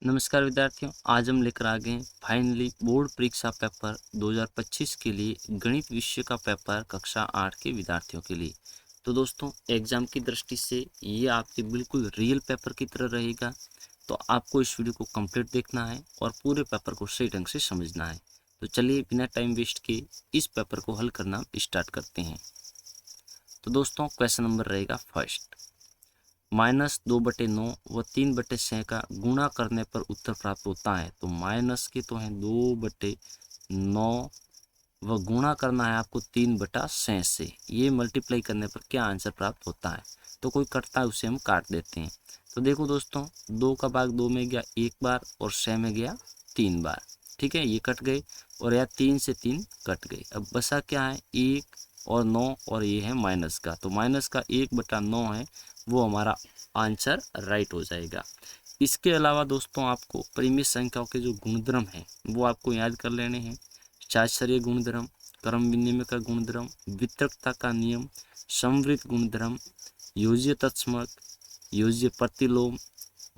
नमस्कार विद्यार्थियों, आज हम लेकर आ गए हैं फाइनली बोर्ड परीक्षा पेपर 2025 के लिए गणित विषय का पेपर कक्षा 8 के विद्यार्थियों के लिए। तो दोस्तों, एग्जाम की दृष्टि से ये आपके बिल्कुल रियल पेपर की तरह रहेगा। तो आपको इस वीडियो को कंप्लीट देखना है और पूरे पेपर को सही ढंग से समझना है। तो चलिए बिना टाइम वेस्ट किए इस पेपर को हल करना स्टार्ट करते हैं। तो दोस्तों, क्वेश्चन नंबर रहेगा फर्स्ट। -2/9 व 3/6 का गुणा करने पर उत्तर प्राप्त होता है। तो माइनस के तो हैं 2/9 व गुणा करना है आपको 3/6 से। ये मल्टीप्लाई करने पर क्या आंसर प्राप्त होता है। तो कोई कटता है उसे हम काट देते हैं। तो देखो दोस्तों, 2 का भाग 2 में गया 1 बार और 6 में गया 3 बार। ठीक है, ये कट गए और यहाँ 3 से 3 कट गए। अब बसा क्या है, 1 और 9 और ये है माइनस का। तो माइनस का 1/9 है, वो हमारा आंसर राइट हो जाएगा। इसके अलावा दोस्तों, आपको परिमेय संख्याओं के जो गुणधर्म हैं वो आपको याद कर लेने हैं। शास्त्रीय गुणधर्म, क्रम विनिमय का गुणधर्म, वितरकता का नियम, समवृत्त गुणधर्म, योज्य तत्समक, योज्य प्रतिलोम,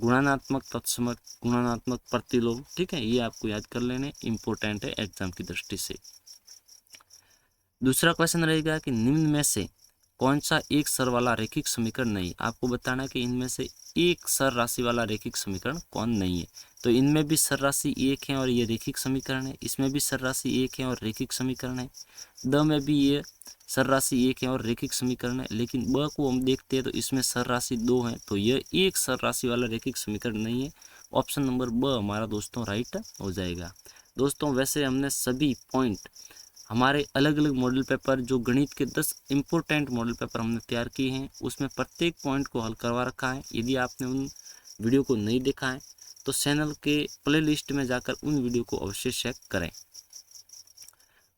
गुणात्मक तत्समक, गुणात्मक प्रतिलोम। ठीक है, ये आपको याद कर लेने, इंपॉर्टेंट है एग्जाम की दृष्टि से। दूसरा क्वेश्चन रहेगा कि निम्न में से कौन सा एक सर वाला रैखिक समीकरण नहीं। आपको बताना कि इनमें से एक सर राशि वाला रैखिक समीकरण कौन नहीं है। तो इनमें भी सर राशि एक है और ये रैखिक समीकरण है। इसमें भी सर राशि एक है और रैखिक समीकरण है। द में भी ये सर राशि एक है और रैखिक समीकरण है। लेकिन ब को हम देखते हैं तो इसमें सर राशि दो है, तो यह एक सर राशि वाला रैखिक समीकरण नहीं है। ऑप्शन नंबर ब हमारा दोस्तों राइट हो जाएगा। दोस्तों, वैसे हमने सभी पॉइंट हमारे अलग अलग मॉडल पेपर, जो गणित के 10 इम्पोर्टेंट मॉडल पेपर हमने तैयार किए हैं, उसमें प्रत्येक पॉइंट को हल करवा रखा है। यदि आपने उन वीडियो को नहीं देखा है तो चैनल के प्लेलिस्ट में जाकर उन वीडियो को अवश्य चेक करें।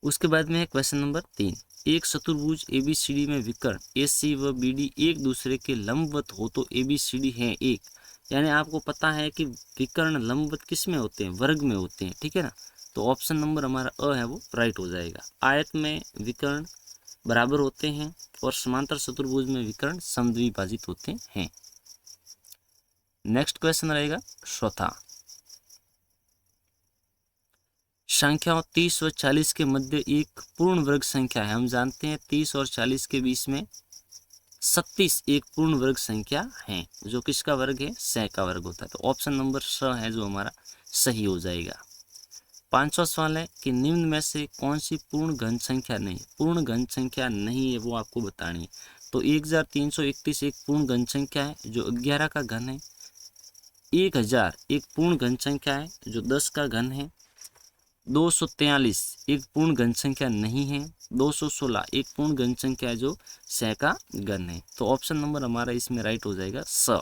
उसके बाद में है क्वेश्चन नंबर 3। एक चतुर्भुज ABCD में विकर्ण AC व BD एक दूसरे के लंबवत हो तो ABCD है एक। यानी आपको पता है कि विकर्ण लंबवत किस में होते हैं, वर्ग में होते हैं। ठीक है ना, तो ऑप्शन नंबर हमारा अ है वो राइट हो जाएगा। आयत में विकर्ण बराबर होते हैं और समांतर चतुर्भुज में विकर्ण समद्विभाजित होते हैं। नेक्स्ट क्वेश्चन रहेगा चौथा। संख्याओं 30 व 40 के मध्य एक पूर्ण वर्ग संख्या है। हम जानते हैं 30 और 40 के बीच में 36 एक पूर्ण वर्ग संख्या है, जो किसका वर्ग है, 6 का वर्ग होता है। तो ऑप्शन नंबर स है जो हमारा सही हो जाएगा। पांचवा सवाल है कि निम्न में से कौन सी पूर्ण घन संख्या नहीं। पूर्ण घन संख्या नहीं है वो आपको बतानी है। तो 1331 एक पूर्ण घन संख्या है जो 11 का घन है। 1000 एक पूर्ण घन संख्या है जो 10 का घन है। 243 एक पूर्ण घन संख्या नहीं है। 216 एक पूर्ण घन संख्या है जो 6 का घन है। तो ऑप्शन नंबर हमारा इसमें राइट हो जाएगा स।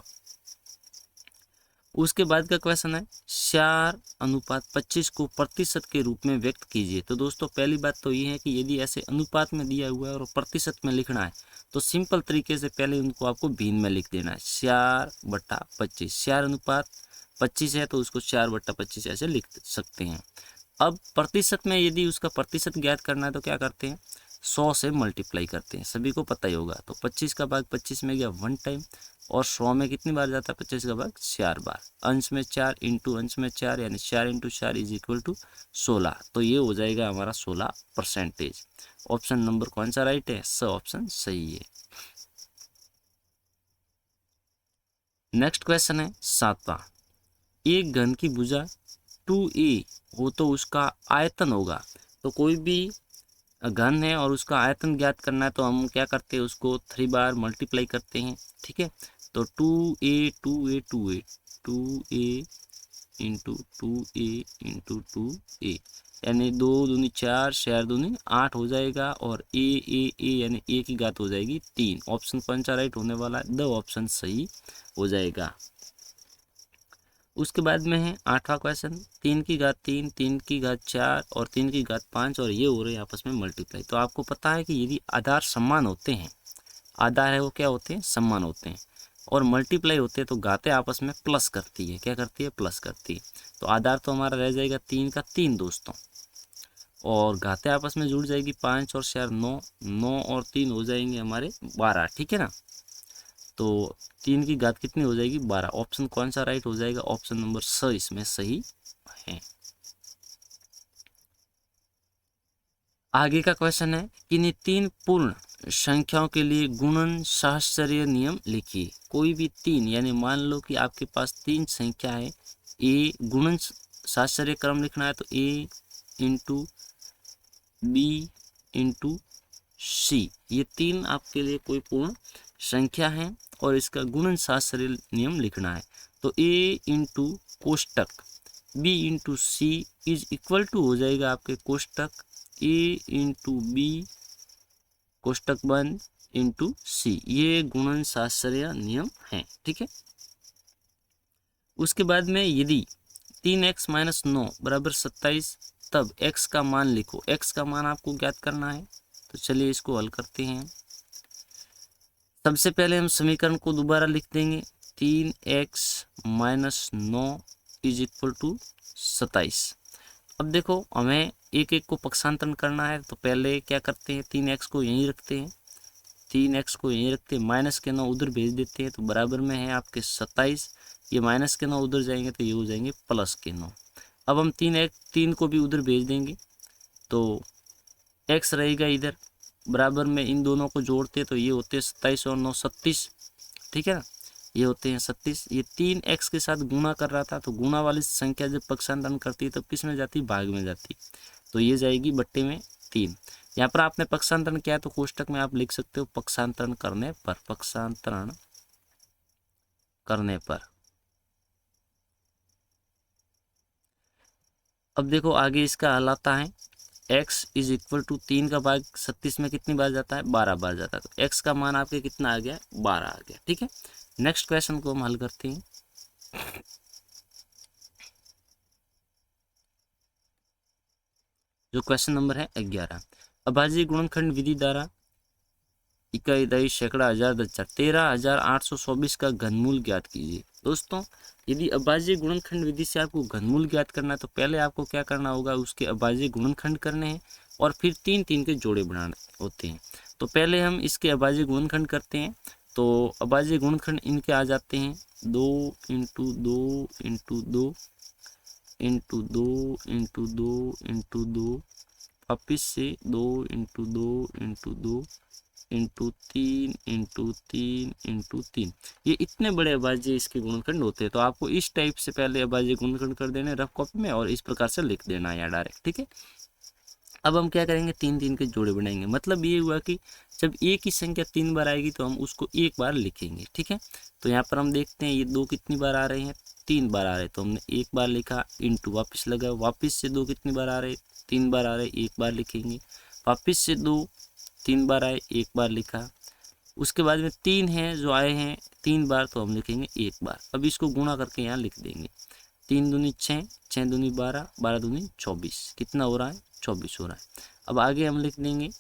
उसके बाद का क्वेश्चन है 4:25 को प्रतिशत के रूप में व्यक्त कीजिए। तो दोस्तों, पहली बात तो ये है कि यदि ऐसे अनुपात में दिया हुआ है और प्रतिशत में लिखना है तो सिंपल तरीके से पहले उनको आपको भिन्न में लिख देना है। 4/25, 4:25 है तो उसको 4/25 ऐसे लिख सकते हैं। अब प्रतिशत में यदि उसका प्रतिशत ज्ञात करना है तो क्या करते हैं, 100 से मल्टीप्लाई करते हैं, सभी को पता ही होगा। तो 25 का भाग 25 में गया 1 टाइम और 100 में कितनी बार जाता है, 25 का भाग 4 बार। अंश में 4 इंटू अंश में 4 यानी 4 इंटू 4 इज इक्वल टू 16। तो ये हो जाएगा हमारा 16%। ऑप्शन नंबर कौन सा राइट है, स ऑप्शन सही है। नेक्स्ट क्वेश्चन है 7वां। एक घन की भुजा 2a हो तो उसका आयतन होगा। तो कोई भी घन है और उसका आयतन ज्ञात करना है तो हम क्या करते हैं, उसको 3 बार मल्टीप्लाई करते हैं। ठीक है, तो 2a इंटू 2a यानी 2 दूनी 4, 4 दूनी 8 हो जाएगा और ए यानी ए की घात हो जाएगी 3। ऑप्शन कौन सा राइट होने वाला है, द ऑप्शन सही हो जाएगा। उसके बाद में है 8वां क्वेश्चन। 3 की घात 3, 3 की घात 4 और 3 की घात 5 और ये हो रहे हैं आपस में मल्टीप्लाई। तो आपको पता है कि यदि आधार समान होते हैं, आधार है वो क्या होते हैं, समान होते हैं, और मल्टीप्लाई होते हैं तो घातें आपस में प्लस करती है। क्या करती है, प्लस करती है। तो आधार तो हमारा रह जाएगा 3 का 3 दोस्तों, और घातें आपस में जुड़ जाएगी 5 और 4 9, 9 और 3 हो जाएंगे हमारे 12। ठीक है ना, तो 3 की घात कितनी हो जाएगी 12। ऑप्शन कौन सा राइट हो जाएगा, ऑप्शन नंबर स इसमें सही है। आगे का क्वेश्चन है किन्हीं 3 पूर्ण संख्याओं के लिए गुणन सहस्रार्य नियम लिखिए। कोई भी 3 यानी मान लो कि आपके पास 3 संख्या है, ए गुणन सहस्रार्य क्रम लिखना है तो ए इंटू बी इंटू सी, ये 3 आपके लिए कोई पूर्ण संख्या है और इसका गुणन सहस्रार्य नियम लिखना है। तो ए इंटू कोष्टक B into C is equal to हो जाएगा आपके कोष्टक ए इंटू बी कोष्टक बंद इंटू सी, ये गुणन सहस्रार्य नियम है। ठीक है, उसके बाद में यदि 3x माइनस 9 बराबर 27 तब x का मान लिखो। x का मान आपको ज्ञात करना है, तो चलिए इसको हल करते हैं। सबसे पहले हम समीकरण को दोबारा लिख देंगे, 3x minus 9 is equal to 27। अब देखो हमें एक एक को पक्षांतरण करना है, तो पहले क्या करते हैं 3x को यहीं रखते हैं, 3x को यहीं रखते हैं, माइनस के 9 उधर भेज देते हैं तो बराबर में है आपके 27, ये माइनस के 9 उधर जाएंगे तो ये हो जाएंगे प्लस के 9। अब हम 3 को भी उधर भेज देंगे तो x रहेगा इधर, बराबर में इन दोनों को जोड़ते हैं तो ये होते हैं 27 और 9 36, ठीक है ना, ये होते हैं 36। ये 3x के साथ गुणा कर रहा था तो गुणा वाली संख्या जब पक्षांतरण करती है तब किस में जाती है, भाग में जाती, तो ये जाएगी बट्टे में 3। यहाँ पर आपने पक्षांतरण किया तो कोष्टक में आप लिख सकते हो पक्षांतरण करने पर, पक्षांतरण करने पर। अब देखो आगे इसका हल आता है, x इज इक्वल टू 3 का भाग 36 में कितनी बार जाता है, 12 बार जाता है, तो x का मान आपके कितना आ गया, 12 आ गया। ठीक है, नेक्स्ट क्वेश्चन को हम हल करते हैं। जो क्वेश्चन नंबर है 11, अभाज्य गुणनखंड विधि द्वारा इकाई दही सैकड़ा हजार 13,824 का घनमूल ज्ञात कीजिए। दोस्तों यदि अभाज्य गुणनखंड विधि से आपको घनमूल ज्ञात करना है तो पहले आपको क्या करना होगा, उसके अभाज्य गुणनखंड करने हैं और फिर 3 के जोड़े बनाने होते हैं। तो पहले हम इसके अभाज्य गुणनखंड करते हैं, तो अभाज्य गुणनखंड इनके आ जाते हैं 2 into 2 into 2 into 2 into 2 into 2, वापिस से 2 into 2 into 2 into 3 into 3 into 3, ये इतने बड़े अभाज्य इसके गुणनखंड होते हैं। तो आपको इस टाइप से पहले अभाज्य गुणनखंड कर देने रफ कॉपी में और इस प्रकार से लिख देना है डायरेक्ट। ठीक है, अब हम क्या करेंगे 3 के जोड़े बनाएंगे, मतलब ये हुआ कि जब एक ही संख्या 3 बार आएगी तो हम उसको एक बार लिखेंगे। ठीक है, तो यहाँ पर हम देखते हैं ये 2 कितनी बार आ रहे हैं, 3 बार आ रहे हैं, तो हमने एक बार लिखा, इंटू वापिस लगा, वापिस से 2 कितनी बार आ रहे, 3 बार आ रहे, एक बार लिखेंगे, वापिस से 2 3 बार आए, एक बार लिखा, उसके बाद में 3 हैं जो आए हैं 3 बार तो हम लिखेंगे एक बार। अब इसको गुणा करके यहाँ लिख देंगे, 3 दूनी 6, 6 दूनी 12, 12 दूनी 24, कितना हो रहा है 24 हो रहा है। अब आगे हम लिख देंगे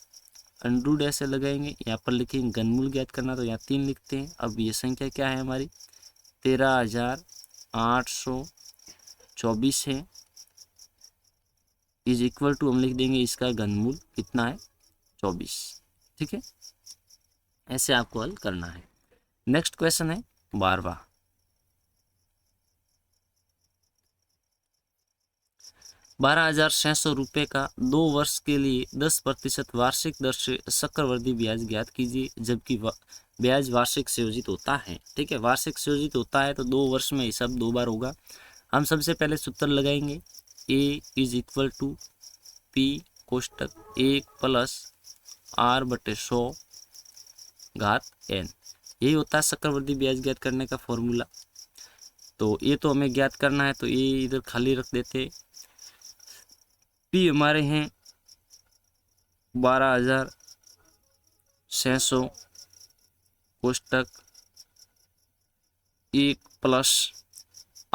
अंडरूट ऐसे लगाएंगे, यहाँ पर लिखेंगे घनमूल ज्ञात करना तो यहाँ 3 लिखते हैं। अब ये संख्या क्या है हमारी 13,824 है, इज इक्वल टू हम लिख देंगे इसका घनमूल कितना है 24। ठीक है, ऐसे आपको हल करना है। नेक्स्ट क्वेश्चन है 12वां, 12,600 रुपये का 2 वर्ष के लिए 10% वार्षिक दर से चक्रवृद्धि ब्याज ज्ञात कीजिए, जबकि ब्याज वार्षिक संयोजित होता है। ठीक है, वार्षिक संयोजित होता है तो 2 वर्ष में हिसाब 2 बार होगा। हम सबसे पहले सूत्र लगाएंगे, A is equal to P कोष्टक 1 प्लस आर बटे 100 घात n, यही होता है चक्रवृद्धि ब्याज ज्ञात करने का फॉर्मूला। तो ये तो हमें ज्ञात करना है तो ये इधर खाली रख देते। पी हमारे हैं 12,600 कोष्टक 1 प्लस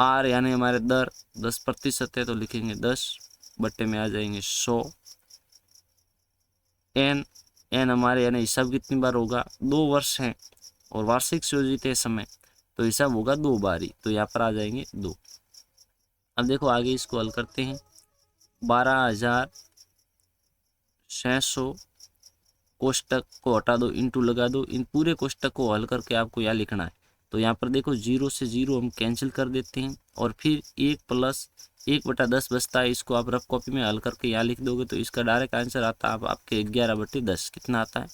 आर यानी हमारे दर 10% है तो लिखेंगे 10 बट्टे में आ जाएंगे 100, एन हमारे यानी हिसाब कितनी बार होगा 2 वर्ष हैं और वार्षिक संयोजित है समय तो हिसाब होगा 2 बार ही, तो यहाँ पर आ जाएंगे 2। अब देखो आगे इसको हल करते हैं, 12,600 कोष्टक को हटा दो, इंटू लगा दो, इन पूरे कोष्टक को हल करके आपको यहाँ लिखना है। तो यहाँ पर देखो 0 से 0 हम कैंसिल कर देते हैं और फिर 1 प्लस 1/10 बचता है। इसको आप रफ कॉपी में हल करके यहाँ लिख दोगे तो इसका डायरेक्ट आंसर आता है आपके 11/10। कितना आता है?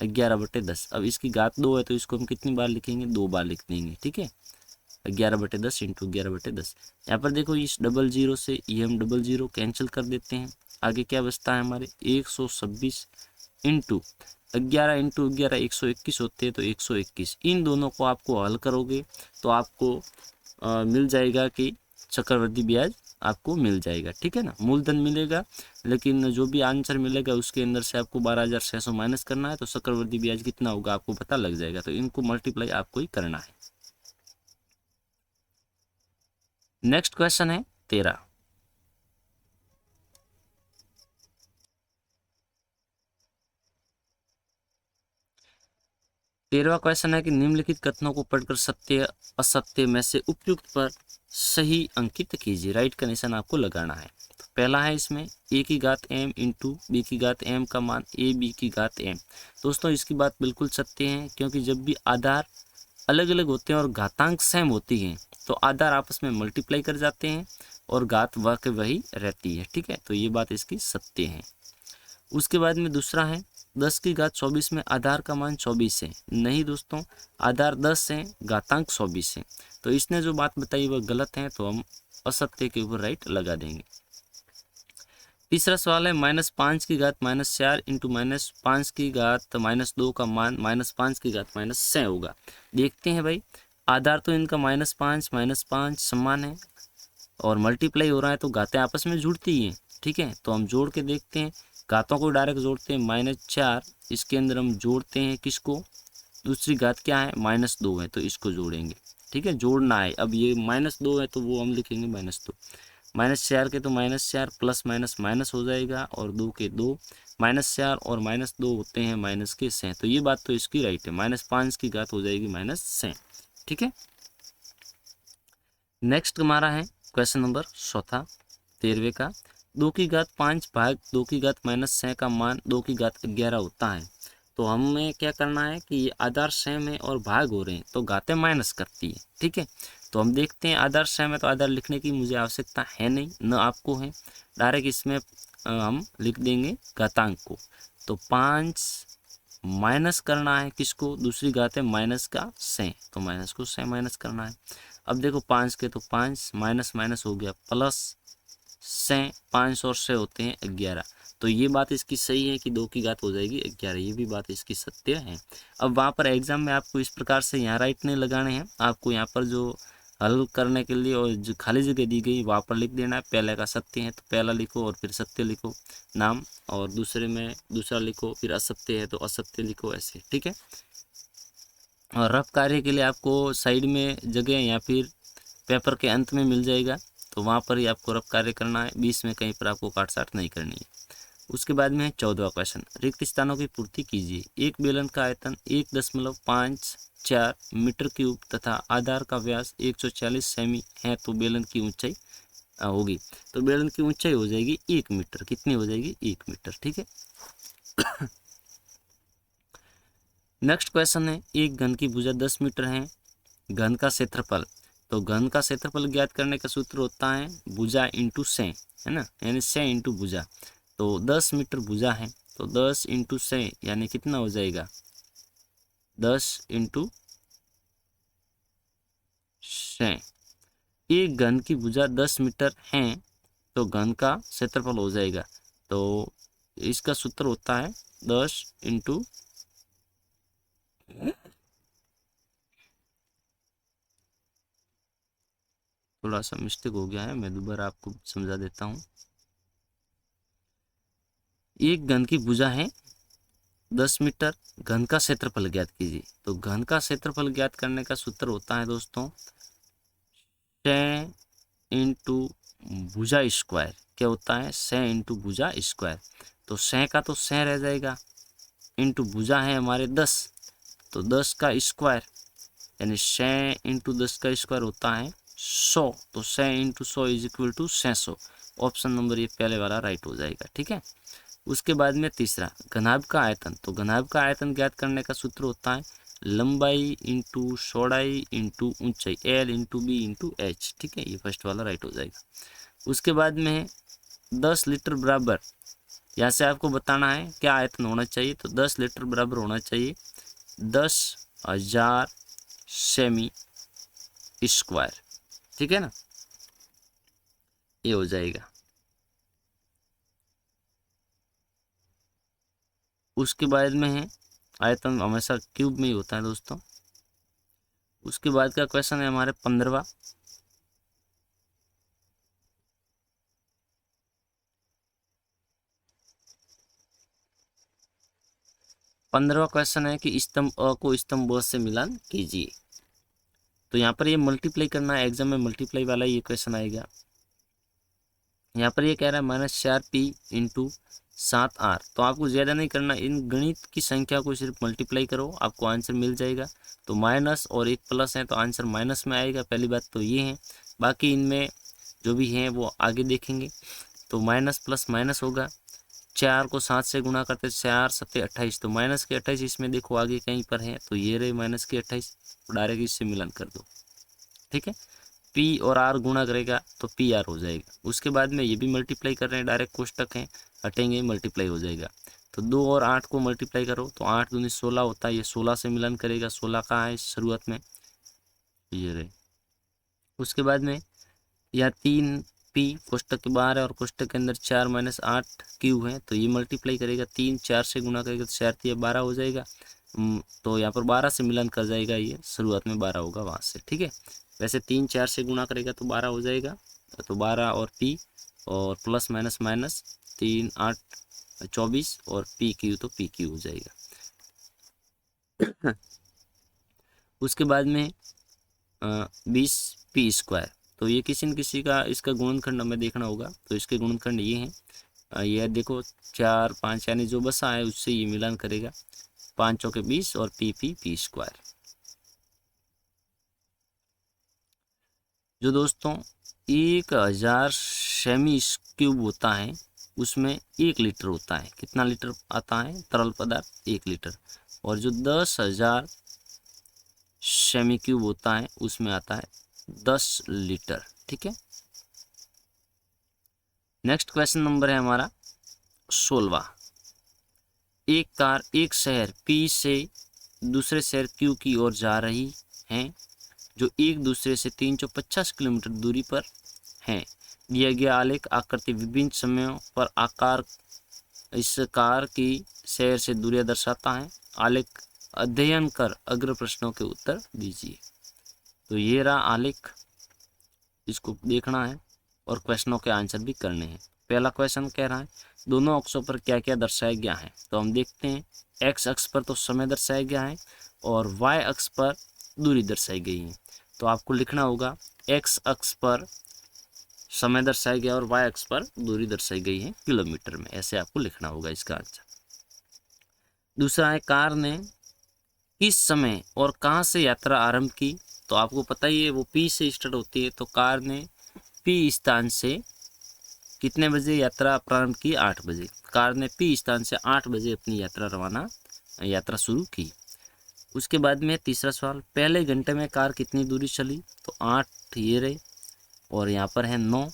11/10। अब इसकी घात 2 है तो इसको हम कितनी बार लिखेंगे? 2 बार लिख देंगे, ठीक है। 11/10 इंटू 11/10। यहाँ पर देखो इस 00 से ये हम 00 कैंसिल कर देते हैं। आगे क्या बचता है हमारे? 126 इंटू 11 इंटू 11 121 होते हैं, तो 121। इन दोनों को आपको हल करोगे तो आपको मिल जाएगा कि चक्रवृद्धि ब्याज आपको मिल जाएगा, ठीक है ना। मूलधन मिलेगा, लेकिन जो भी आंसर मिलेगा उसके अंदर से आपको 12,600 माइनस करना है, तो चक्रवृद्धि ब्याज कितना होगा आपको पता लग जाएगा। तो इनको मल्टीप्लाई आपको ही करना है। नेक्स्ट क्वेश्चन है 13। 13वां क्वेश्चन है कि निम्नलिखित कथनों को पढ़कर सत्य असत्य में से उपयुक्त पर सही अंकित कीजिए। राइट का निशान आपको लगाना है। तो पहला है इसमें a की घात m इंटू बी की घात m का मान a b की घात m। दोस्तों इसकी बात बिल्कुल सत्य है, क्योंकि जब भी आधार अलग अलग होते हैं और घातांक सेम होती हैं तो आधार आपस में मल्टीप्लाई कर जाते हैं और घात वह के वही रहती है, ठीक है। तो ये बात इसकी सत्य है। उसके बाद में दूसरा है 10 की घात 24 में आधार का मान 24 है। नहीं दोस्तों, आधार 10 है, घातांक 24 है। तो इसने जो बात बताई वह गलत है, तो हम असत्य के ऊपर राइट लगा देंगे। तीसरा सवाल है -5 की घात -4 इंटू -5 की घात -2 का मान -5 की घात -6 होगा। देखते हैं भाई, आधार तो इनका -5 समान है और मल्टीप्लाई हो रहा है तो घातें आपस में जुड़ती ही हैं, ठीक है। तो हम जोड़ के देखते हैं, घातों को डायरेक्ट जोड़ते हैं। -4 इसके अंदर हम जोड़ते हैं किसको? दूसरी घात क्या है? -2 है, तो इसको जोड़ेंगे, ठीक है। जोड़ना है। अब ये -2 है तो वो हम लिखेंगे -2। -4 के तो -4 प्लस माइनस माइनस हो जाएगा और 2 के 2। -4 और -2 होते हैं माइनस के 6। तो ये बात तो इसकी राइट है। -5 की घात हो जाएगी -6, ठीक है। नेक्स्ट हमारा है क्वेश्चन नंबर 14 13वें का। 2 की घात 5 भाग 2 की घात -6 का मान 2 की घात 11 होता है। तो हमें क्या करना है कि ये आधार सेम है और भाग हो रहे हैं तो घातें माइनस करती है, ठीक है। तो हम देखते हैं, आधार सेम है तो आधार लिखने की मुझे आवश्यकता है नहीं, न आपको है। डायरेक्ट इसमें हम लिख देंगे घातांक को। तो 5 माइनस करना है किसको? दूसरी घात है माइनस का 6, तो माइनस को 6 माइनस करना है। अब देखो 5 के तो 5 माइनस माइनस हो गया प्लस 6, 5 और 6 होते हैं 11। तो ये बात इसकी सही है कि 2 की घात हो जाएगी 11। ये भी बात इसकी सत्य है। अब वहाँ पर एग्जाम में आपको इस प्रकार से यहाँ राइट नहीं लगाने हैं, आपको यहाँ पर जो हल करने के लिए और जो खाली जगह दी गई वहाँ पर लिख देना है। पहले का सत्य है तो पहला लिखो और फिर सत्य लिखो नाम, और दूसरे में दूसरा लिखो, फिर असत्य है तो असत्य लिखो, ऐसे, ठीक है। और रफ कार्य के लिए आपको साइड में जगह या फिर पेपर के अंत में मिल जाएगा, तो वहाँ पर ही आपको रफ कार्य करना है। बीच में कहीं पर आपको काट साट नहीं करनी है। उसके बाद में 14वां क्वेश्चन, रिक्त स्थानों की पूर्ति कीजिए। एक बेलन का आयतन 1.54 मीटर क्यूब तथा आधार का व्यास 140 सेमी है, तो बेलन की ऊंचाई होगी। तो बेलन की ऊंचाई हो जाएगी 1 मीटर। कितनी हो जाएगी? 1 मीटर, ठीक है। नेक्स्ट क्वेश्चन है, एक घन की भुजा 10 मीटर है, घन का क्षेत्रफल। तो घन का क्षेत्रफल ज्ञात करने का सूत्र होता है भुजा इंटू से, है ना, यानी से इंटू भुजा। तो 10 मीटर भुजा है तो 10 इंटू से यानी कितना हो जाएगा? 10 इंटू से। एक घन की भुजा 10 मीटर है तो घन का क्षेत्रफल हो जाएगा। तो इसका सूत्र होता है 10 इंटू थोड़ा सा मिस्टेक हो गया है, मैं दोबारा आपको समझा देता हूँ। एक घन की भुजा है 10 मीटर, घन का क्षेत्रफल ज्ञात कीजिए। तो घन का क्षेत्रफल ज्ञात करने का सूत्र होता है दोस्तों से इंटू भुजा स्क्वायर। क्या होता है? से इंटू भुजा स्क्वायर। तो से का तो से रह जाएगा, इंटू भुजा है हमारे 10, तो 10 का स्क्वायर यानी से इंटू 10 का स्क्वायर होता है 100। तो से into 100 is equal to 600। Option number ये पहले वाला राइट हो जाएगा, ठीक है। उसके बाद में तीसरा घनाभ का आयतन। तो घनाभ का आयतन ज्ञात करने का सूत्र होता है लंबाई इंटू चौड़ाई इंटू ऊंचाई, L into B into H. ठीक है, ये फर्स्ट वाला राइट हो जाएगा। उसके बाद में है 10 लीटर बराबर, यहाँ से आपको बताना है क्या आयतन होना चाहिए। तो 10 लीटर बराबर होना चाहिए 10,000 सेमी स्क्वायर। ठीक है ना, ये हो जाएगा। उसके बाद में है आयतन हमेशा क्यूब में ही होता है दोस्तों। उसके बाद का क्वेश्चन है हमारे 15वां। 15वां क्वेश्चन है कि स्तंभ अ को स्तंभ ब से मिलान कीजिए। तो यहाँ पर ये मल्टीप्लाई करना है, एग्जाम में मल्टीप्लाई वाला ये क्वेश्चन आएगा। यहाँ पर ये कह रहा है -4p इंटू 7r। तो आपको ज़्यादा नहीं करना, इन गणित की संख्या को सिर्फ मल्टीप्लाई करो, आपको आंसर मिल जाएगा। तो माइनस और एक प्लस है तो आंसर माइनस में आएगा, पहली बात तो ये है। बाकी इनमें जो भी हैं वो आगे देखेंगे। तो माइनस प्लस माइनस होगा, 4 को 7 से गुणा करते 4 7 28, तो माइनस के 28 इसमें देखो आगे कहीं पर है, तो ये रहे माइनस के 28, डायरेक्ट इससे मिलन कर दो। ठीक है, पी और आर गुणा करेगा तो पी आर हो जाएगा। उसके बाद में ये भी मल्टीप्लाई कर रहे हैं, डायरेक्ट कोष्टक हैं, हटेंगे मल्टीप्लाई हो जाएगा। तो 2 और 8 को मल्टीप्लाई करो तो 8 दूनी 16 होता है, ये 16 से मिलन करेगा, 16 कहाँ है शुरुआत में, ये रहे। उसके बाद में यह 3 पी कोष्टक के बाहर है और कोष्टक के अंदर 4 - 8 क्यू है, तो ये मल्टीप्लाई करेगा, 3 4 से गुणा करेगा तो 4 3 12 हो जाएगा। तो यहाँ पर 12 से मिलन कर जाएगा, ये शुरुआत में 12 होगा वहाँ से। ठीक है, वैसे 3 4 से गुणा करेगा तो 12 हो जाएगा, तो 12 और पी और प्लस माइनस माइनस 3 8 24 और पी क्यू, तो पी क्यू हो जाएगा। उसके बाद में 20 पी स्क्वायर। तो ये किसी न किसी का इसका गुणनखंड हमें देखना होगा, तो इसके गुणनखंड ये हैं, ये देखो 4 5 यानी जो बसा है उससे ये मिलान करेगा, 5 चौके 20 और पी स्क्वायर। जो दोस्तों 1000 सेमी क्यूब होता है उसमें 1 लीटर होता है। कितना लीटर आता है तरल पदार्थ? 1 लीटर। और जो 10,000 सेमी क्यूब होता है उसमें आता है 10 लीटर। ठीक है, नेक्स्ट क्वेश्चन नंबर है हमारा 16वां। एक कार एक शहर पी से दूसरे शहर क्यू की ओर जा रही है, जो एक दूसरे से 350 किलोमीटर दूरी पर हैं। दिया गया आलेख आकृति विभिन्न समयों पर आकार इस कार की शहर से दूरियां दर्शाता है। आलेख अध्ययन कर अग्र प्रश्नों के उत्तर दीजिए। तो ये रहा आलेख, इसको देखना है और क्वेश्चनों के आंसर भी करने हैं। पहला क्वेश्चन कह रहा है दोनों अक्षों पर क्या क्या दर्शाया गया है। तो हम देखते हैं, एक्स अक्ष पर तो समय दर्शाया गया है और वाई अक्ष पर दूरी दर्शाई गई है। तो आपको लिखना होगा एक्स अक्ष पर समय दर्शाया गया और वाई अक्ष पर दूरी दर्शाई गई है किलोमीटर में, ऐसे आपको लिखना होगा इसका आंसर। दूसरा है कार ने किस समय और कहां से यात्रा आरंभ की। तो आपको पता ही है वो पी से स्टार्ट होती है, तो कार ने पी स्थान से कितने बजे यात्रा प्रारंभ की? 8 बजे। कार ने पी स्थान से 8 बजे अपनी यात्रा शुरू की। उसके बाद में तीसरा सवाल, पहले घंटे में कार कितनी दूरी चली। तो 8 ये रहे और यहाँ पर है 9।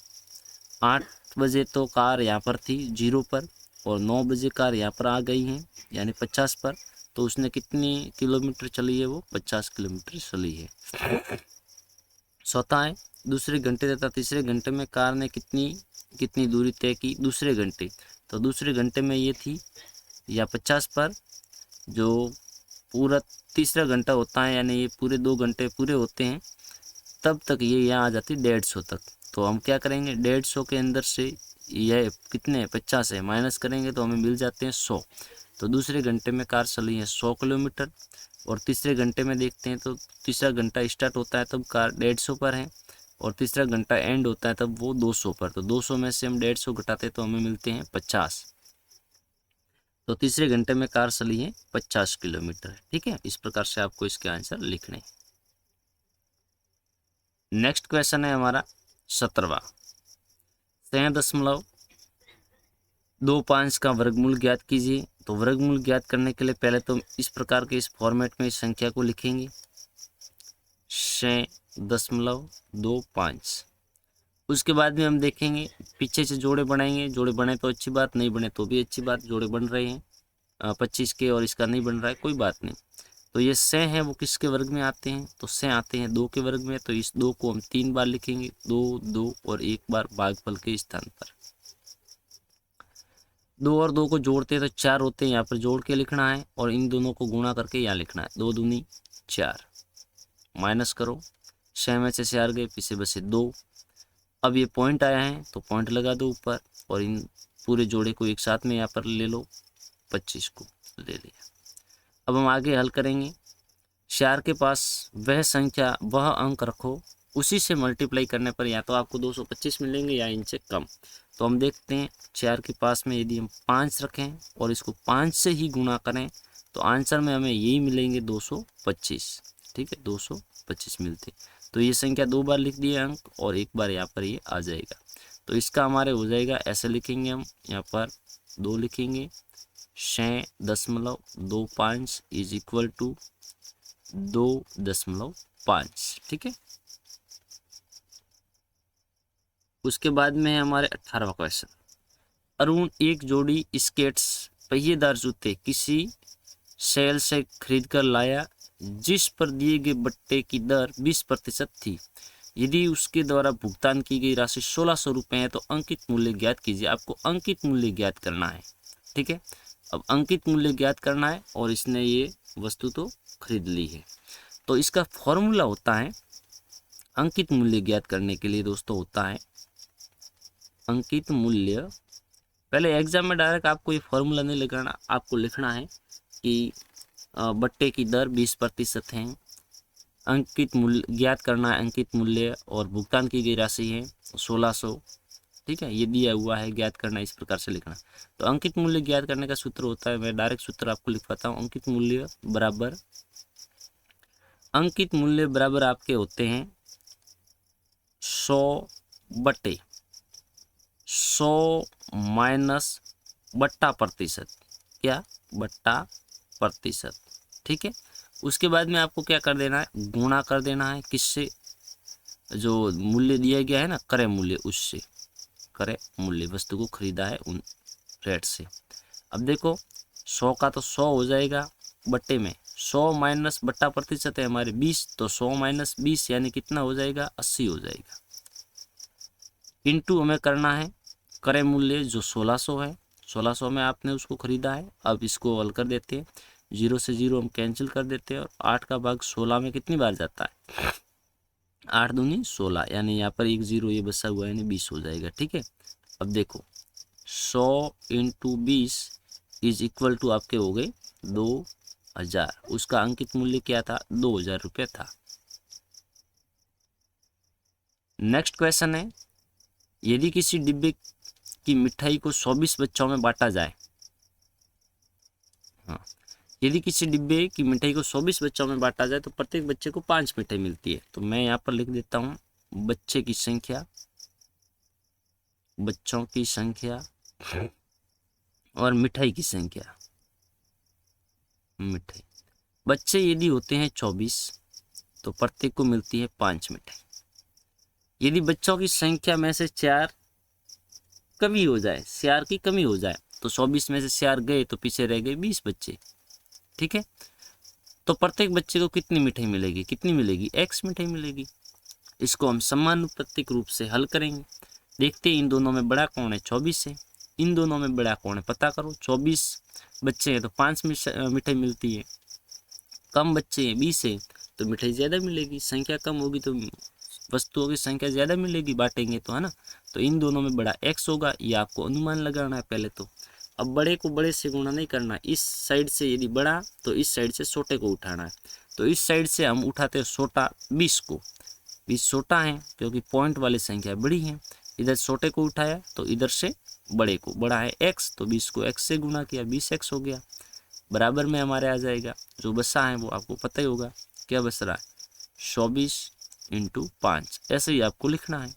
8 बजे तो कार यहाँ पर थी 0 पर और 9 बजे कार यहाँ पर आ गई है यानी 50 पर, तो उसने कितनी किलोमीटर चली है? वो 50 किलोमीटर चली है। चौथा है दूसरे घंटे तथा तीसरे घंटे में कार ने कितनी दूरी तय की दूसरे घंटे। तो दूसरे घंटे में ये थी या 50 पर, जो पूरा तीसरा घंटा होता है यानी ये पूरे 2 घंटे पूरे होते हैं तब तक ये यहाँ आ जाती 150 तक। तो हम क्या करेंगे, 150 के अंदर से यह कितने 50 है माइनस करेंगे तो हमें मिल जाते हैं 100। तो दूसरे घंटे में कार चली है 100 किलोमीटर और तीसरे घंटे में देखते हैं तो तीसरा घंटा स्टार्ट होता है तब कार 150 पर है और तीसरा घंटा एंड होता है तब वो 200 पर। तो 200 में से हम 150 घटाते तो हमें मिलते हैं 50। तो तीसरे घंटे में कार चली है 50 किलोमीटर। ठीक है, इस प्रकार से आपको इसके आंसर लिखने हैं। नेक्स्ट क्वेश्चन है हमारा 17वां। 6.2 2 5 का वर्गमूल ज्ञात कीजिए। तो वर्गमूल ज्ञात करने के लिए पहले तो इस प्रकार के इस फॉर्मेट में इस संख्या को लिखेंगे 6.25। उसके बाद में हम देखेंगे पीछे से जोड़े बनाएंगे, जोड़े बने तो अच्छी बात, नहीं बने तो भी अच्छी बात। जोड़े बन रहे हैं 25 के और इसका नहीं बन रहा है, कोई बात नहीं। तो ये 6 हैं वो किसके वर्ग में आते हैं, तो 6 आते हैं 2 के वर्ग में। तो इस 2 को हम 3 बार लिखेंगे, 2 2 और 1 बार भागफल के स्थान पर। 2 और 2 को जोड़ते हैं तो 4 होते हैं, यहाँ पर जोड़ के लिखना है और इन दोनों को गुणा करके यहाँ लिखना है। 2 दूनी 4, माइनस करो, 6 में से 4 गए, पीछे बचे 2। अब ये पॉइंट आया है तो पॉइंट लगा दो ऊपर और इन पूरे जोड़े को एक साथ में यहाँ पर ले लो, 25 को ले लिया। अब हम आगे हल करेंगे। 4 के पास वह संख्या, वह अंक रखो, उसी से मल्टीप्लाई करने पर या तो आपको 225 मिलेंगे या इनसे कम। तो हम देखते हैं 4 के पास में यदि हम 5 रखें और इसको 5 से ही गुणा करें तो आंसर में हमें यही मिलेंगे 225। ठीक है, 225 मिलते। तो ये संख्या 2 बार लिख दिए अंक और 1 बार यहाँ पर ये आ जाएगा। तो इसका हमारे हो जाएगा, ऐसे लिखेंगे हम, यहाँ पर 2 लिखेंगे, 6.25 इज इक्वल टू 2.5। ठीक है। उसके बाद में है हमारे 18वां क्वेश्चन। अरुण एक जोड़ी स्केट्स पहिएदार जूते किसी सेल से खरीद कर लाया जिस पर दिए गए बट्टे की दर 20% थी। यदि उसके द्वारा भुगतान की गई राशि 1600 रुपये है तो अंकित मूल्य ज्ञात कीजिए। आपको अंकित मूल्य ज्ञात करना है। ठीक है, अब अंकित मूल्य ज्ञात करना है और इसने ये वस्तु तो खरीद ली है। तो इसका फॉर्मूला होता है अंकित मूल्य ज्ञात करने के लिए दोस्तों, होता है अंकित मूल्य। पहले एग्जाम में डायरेक्ट आपको ये फॉर्मूला नहीं लगाना, आपको लिखना है कि बट्टे की दर 20% है, अंकित मूल्य ज्ञात करना है, अंकित मूल्य और भुगतान की गई राशि है 1600। ठीक है, ये दिया हुआ है, ज्ञात करना इस प्रकार से लिखना। तो अंकित मूल्य ज्ञात करने का सूत्र होता है, मैं डायरेक्ट सूत्र आपको लिख पाता हूँ। अंकित मूल्य बराबर, अंकित मूल्य बराबर आपके होते हैं 100 माइनस बट्टा प्रतिशत, क्या, बट्टा प्रतिशत। ठीक है, उसके बाद में आपको क्या कर देना है, गुणा कर देना है किससे, जो मूल्य दिया गया है ना क्रय मूल्य, उससे, क्रय मूल्य, वस्तु को खरीदा है उन रेट से। अब देखो 100 का तो 100 हो जाएगा बट्टे में, 100 माइनस बट्टा प्रतिशत है हमारे 20, तो 100 माइनस 20 यानी कितना हो जाएगा, 80 हो जाएगा। इनटू हमें करना है क्रय मूल्य जो 1600 है, 1600 में आपने उसको खरीदा है। अब इसको हल कर देते हैं, 0 से 0 हम कैंसिल कर देते हैं और 8 का भाग 16 में कितनी बार जाता है, 8 दूनी 16, यानी यहाँ पर 1 0 ये बसा हुआ है, यानी 20 हो जाएगा। ठीक है, अब देखो 100 इंटू 20 इज इक्वल टू आपके हो गए 2000। उसका अंकित मूल्य क्या था, 2000 रुपये था। नेक्स्ट क्वेश्चन है, यदि किसी डिब्बे की मिठाई को 24 बच्चों में बांटा जाए, हाँ, यदि किसी डिब्बे की मिठाई को 24 बच्चों में बांटा जाए तो प्रत्येक बच्चे को 5 मिठाई मिलती है। तो मैं यहाँ पर लिख देता हूँ बच्चे की संख्या, बच्चों की संख्या और मिठाई की संख्या। मिठाई, बच्चे यदि होते हैं 24 तो प्रत्येक को मिलती है 5 मिठाई। यदि बच्चों की संख्या में से 4 कमी हो जाए, 4 की कमी हो जाए, तो 24 में से 4 गए तो पीछे रह गए 20 बच्चे। ठीक है, तो प्रत्येक बच्चे को कितनी मिठाई मिलेगी, कितनी मिलेगी, x मिठाई मिलेगी। इसको हम समानुपातिक रूप से हल करेंगे। देखते हैं इन दोनों में बड़ा कौन है, 24 है, इन दोनों में बड़ा कौन है पता करो। 24 बच्चे हैं तो 5 मिठाई मिलती है, कम बच्चे हैं 20 है तो मिठाई ज़्यादा मिलेगी, संख्या कम होगी तो वस्तुओं की संख्या ज़्यादा मिलेगी, बांटेंगे तो, है ना। तो इन दोनों में बड़ा x होगा, ये आपको अनुमान लगाना है पहले तो। अब बड़े को बड़े से गुणा नहीं करना, इस साइड से यदि बड़ा तो इस साइड से छोटे को उठाना है। तो इस साइड से हम उठाते हैं छोटा 20 को, 20 छोटा है क्योंकि पॉइंट वाली संख्या बड़ी है। इधर छोटे को उठाया तो इधर से बड़े को, बड़ा है x तो 20 को x से गुणा किया, 20x हो गया। बराबर में हमारे आ जाएगा, जो बसा है वो आपको पता ही होगा क्या बस रहा है, 24 इंटू 5, ऐसे ही आपको लिखना है।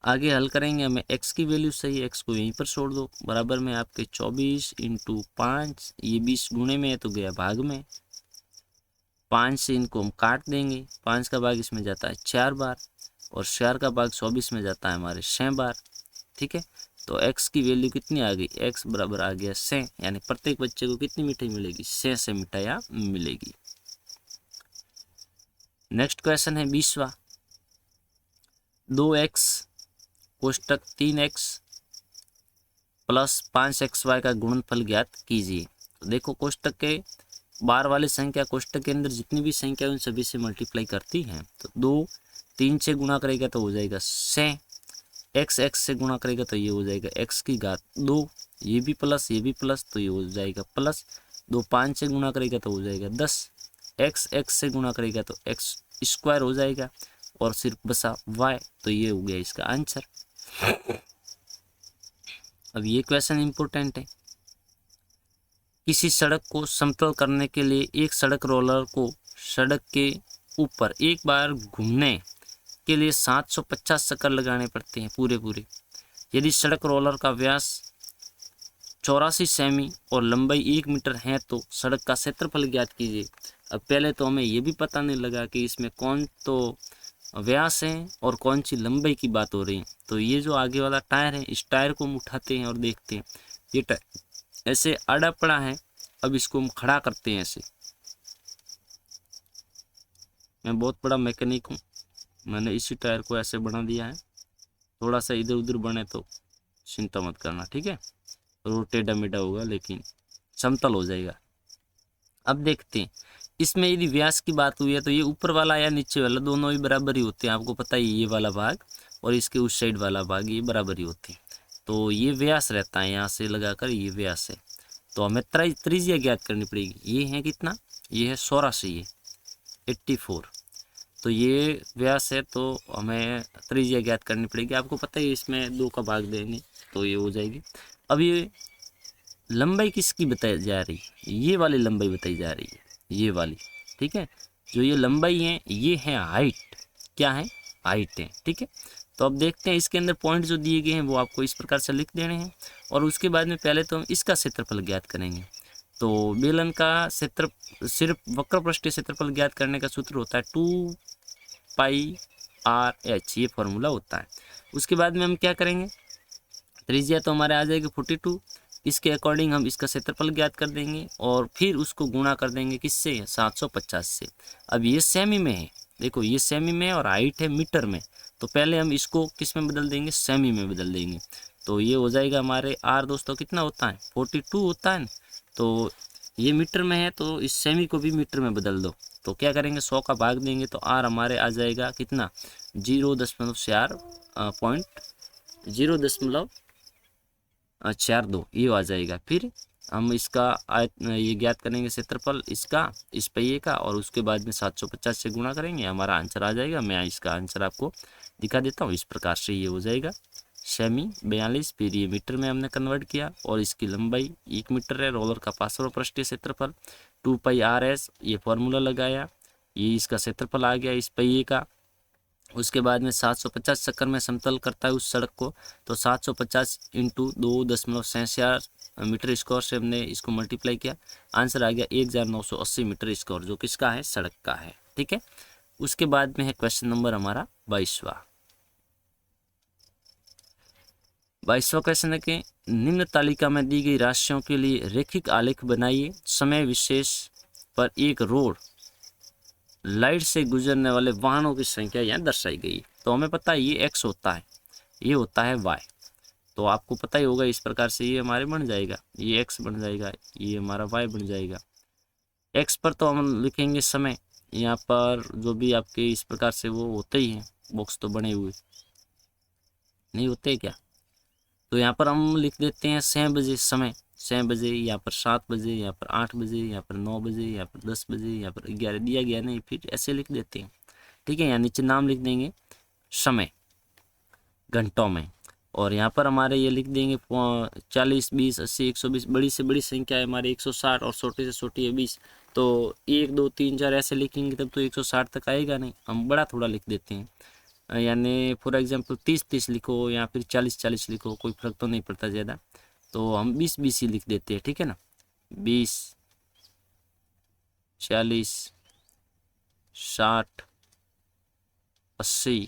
आगे हल करेंगे, हमें x की वैल्यू सही, x को यहीं पर छोड़ दो, बराबर में आपके 24 × 5, ये 20 गुणे में है तो गया भाग में, 5 से इनको हम काट देंगे, 5 का भाग इसमें जाता है 4 बार और 4 का भाग 24 में जाता है हमारे 6 बार। ठीक है, तो x की वैल्यू कितनी आ गई, x बराबर आ गया 6, यानी प्रत्येक बच्चे को कितनी मिठाई मिलेगी, 6 से मिठाइयाँ मिलेगी। नेक्स्ट क्वेश्चन है 20वां, 2x कोष्टक 3x प्लस 5xy का गुणनफल ज्ञात कीजिए। तो देखो कोष्टक के बार वाली संख्या कोष्टक के अंदर जितनी भी संख्या उन सभी से मल्टीप्लाई करती हैं, तो 2 3 से गुणा करेगा तो हो जाएगा 6, x से गुणा करेगा तो ये हो जाएगा x की घात 2, ये भी प्लस तो ये हो जाएगा प्लस 2, 5 से गुणा करेगा तो हो जाएगा 10, x से गुणा करेगा तो x स्क्वायर हो जाएगा और सिर्फ बसा y, तो ये हो गया इसका आंसर। अब ये क्वेश्चन इंपॉर्टेंट है, किसी सड़क को समतल करने के लिए एक सड़क रोलर को सड़क के ऊपर एक बार घूमने के लिए 750 चक्कर लगाने पड़ते हैं पूरे। यदि सड़क रोलर का व्यास 84 सेमी और लंबाई 1 मीटर है तो सड़क का क्षेत्रफल ज्ञात कीजिए। अब पहले तो हमें ये भी पता नहीं लगा कि इसमें कौन तो व्यास है और कौन सी लंबाई की बात हो रही है। तो ये जो आगे वाला टायर है, इस टायर को हम उठाते हैं और देखते हैं, ये टायर ऐसे आड़ा पड़ा है। अब इसको हम खड़ा करते हैं ऐसे, मैं बहुत बड़ा मैकेनिक हूँ, मैंने इसी टायर को ऐसे बना दिया है, थोड़ा सा इधर उधर बने तो चिंता मत करना, ठीक है, टेढ़ा मेढ़ा होगा लेकिन समतल हो जाएगा। अब देखते हैं इसमें यदि व्यास की बात हुई है तो ये ऊपर वाला या नीचे वाला दोनों ही बराबर ही होते हैं, आपको पता ही, ये वाला भाग और इसके उस साइड वाला भाग ये बराबर ही होते हैं। तो ये व्यास रहता है, यहाँ से लगाकर ये व्यास है, तो हमें त्रिज्या ज्ञात करनी पड़ेगी। ये है कितना, ये है 84, ये 84, तो ये व्यास है, तो हमें त्रिज्या ज्ञात करनी पड़ेगी। आपको पता है इसमें 2 का भाग देंगे तो ये हो जाएगी। अब ये लंबाई किसकी बताई जा रही है, ये वाली लंबाई बताई जा रही है, ये वाली, ठीक है, जो ये लंबाई है ये है हाइट, क्या है, हाइट है, ठीक है। तो अब देखते हैं इसके अंदर पॉइंट जो दिए गए हैं वो आपको इस प्रकार से लिख देने हैं और उसके बाद में पहले तो हम इसका क्षेत्रफल ज्ञात करेंगे। तो बेलन का क्षेत्र सिर्फ वक्रपृष्ठीय क्षेत्रफल ज्ञात करने का सूत्र होता है 2πr/h, ये फॉर्मूला होता है। उसके बाद में हम क्या करेंगे, त्रिज्या तो हमारे आ जाएगी 42, इसके अकॉर्डिंग हम इसका क्षेत्रफल ज्ञात कर देंगे और फिर उसको गुणा कर देंगे किससे, 750 से। अब ये सेमी में है, देखो ये सेमी में और हाइट है मीटर में, तो पहले हम इसको किस में बदल देंगे, सेमी में बदल देंगे। तो ये हो जाएगा हमारे आर दोस्तों कितना होता है, 42 होता है। तो ये मीटर में है तो इस सेमी को भी मीटर में बदल दो, तो क्या करेंगे 100 का भाग देंगे तो आर हमारे आ जाएगा कितना, 0.42 ये आ जाएगा। फिर हम इसका ये ज्ञात करेंगे क्षेत्रफल इसका, इस पहिए का, और उसके बाद में 750 से गुणा करेंगे, हमारा आंसर आ जाएगा। मैं इसका आंसर आपको दिखा देता हूँ, इस प्रकार से ये हो जाएगा सेमी 42, फिर ये मीटर में हमने कन्वर्ट किया और इसकी लंबाई 1 मीटर है, रोलर का पार्श्वपृष्ठीय क्षेत्रफल 2πr/s, ये फॉर्मूला लगाया, ये इसका क्षेत्रफल आ गया इस पहिए का। उसके बाद में 750 चक्कर में समतल करता है उस सड़क को, तो 750 × 2.64 मीटर स्क्वायर से हमने इसको मल्टीप्लाई किया, आंसर आ गया 1980 मीटर स्क्वायर, जो किसका है, सड़क का है, ठीक है। उसके बाद में है क्वेश्चन नंबर हमारा 22वां क्वेश्चन है कि निम्न तालिका में दी गई राशियों के लिए रैखिक आलेख बनाइए। समय विशेष पर एक रोड लाइट से गुजरने वाले वाहनों की संख्या यहाँ दर्शाई गई। तो हमें पता है ये x होता है, ये होता है y, तो आपको पता ही होगा इस प्रकार से ये हमारे बन जाएगा, ये x बन जाएगा, ये हमारा y बन जाएगा। x पर तो हम लिखेंगे समय, यहाँ पर जो भी आपके इस प्रकार से वो होते ही हैं, बॉक्स तो बने हुए नहीं होते क्या, तो यहाँ पर हम लिख देते हैं 6 बजे समय, 6 बजे, यहाँ पर 7 बजे, यहाँ पर 8 बजे, यहाँ पर 9 बजे, यहाँ पर 10 बजे, यहाँ पर 11 दिया गया नहीं, फिर ऐसे लिख देते हैं, ठीक है। यहाँ नीचे नाम लिख देंगे समय घंटों में, और यहाँ पर हमारे ये लिख देंगे 40, 20, 80, 120, बड़ी से बड़ी संख्या है हमारे 160 और छोटी से छोटी है 20, तो 1, 2, 3, 4 ऐसे लिखेंगे तब तो 160 तक आएगा नहीं, हम बड़ा थोड़ा लिख देते हैं यानी फॉर एग्जांपल 30-30 लिखो या फिर 40-40 लिखो, कोई फर्क तो नहीं पड़ता ज़्यादा। तो हम 20-20 ही लिख देते हैं, ठीक है ना। 20, 40, 60, 80,